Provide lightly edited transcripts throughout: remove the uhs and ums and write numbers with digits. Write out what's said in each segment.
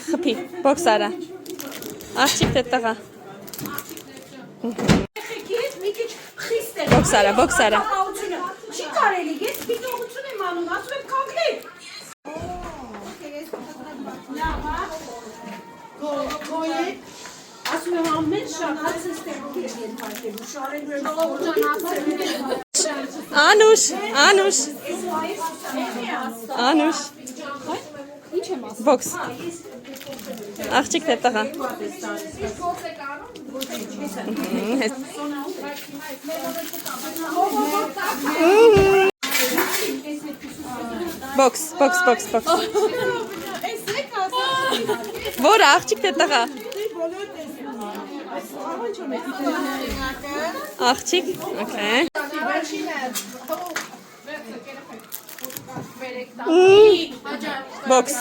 Խփի, բոքս արա։ Աղջիկ դե տղա։ Բոքս արա, բոքս արա։ Չի կարելի, ես պիտողություն եմ անում, ասում եմ կանգնեք։ Գոյեք, ասում եմ ամեն շարած ստեղում ես ենթարկելու, շարելու Անուշ, Անուշ, Անուշ, բոքս, աղջիկ դե տղա։ Բոքս, բոքս, բոքս, բոքս։ Որ աղջիկ դե տղա։ Աղջիկ, okay։ Բոքս,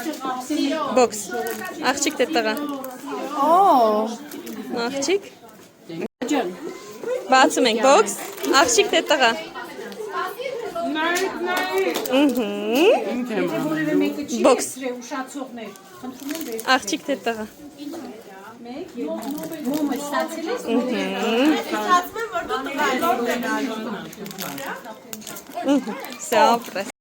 բոքս, աղջիկ դե տղա։ Աղջիկ։ Բացում ենք, բոքս, աղջիկ դե տղա։ Բոքս, աղջիկ դե տղա։ Մոմը ստացել ես։ Սա ապրես։